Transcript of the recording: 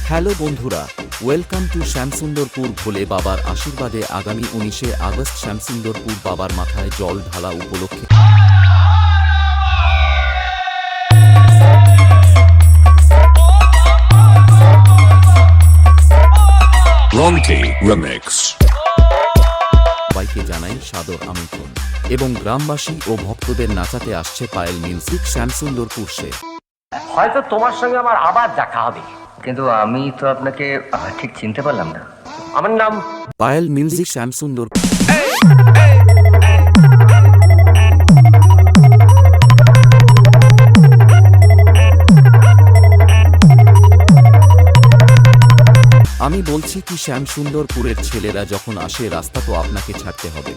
Hello বন্ধুরা, welcome to Shyamsundarpur. ভোলে বাবার আশীর্বাদে আগামী 19শে আগস্ট শ্যামসুন্দরপুর বাবার মাথায় জল ঢালা উপলক্ষে Ronki Remix সবাইকে জানাই সাদর আমন্ত্রণ এবং গ্রামবাসী ও ভক্তদের নাচাতে আসছে পায়েল মিউজিক শ্যামসুন্দরপুর সে। হয়তো তোমার সঙ্গে আমার আবার দেখা হবে। কিন্তু আমি তো আপনাকে ঠিক চিনতে পারলাম না। আমার নাম পায়েল মিউজিক শ্যামসুন্দর। আমি বলছি কি, শ্যামসুন্দরপুরের ছেলেরা যখন আসে রাস্তা তো আপনাকে ছাড়তে হবে।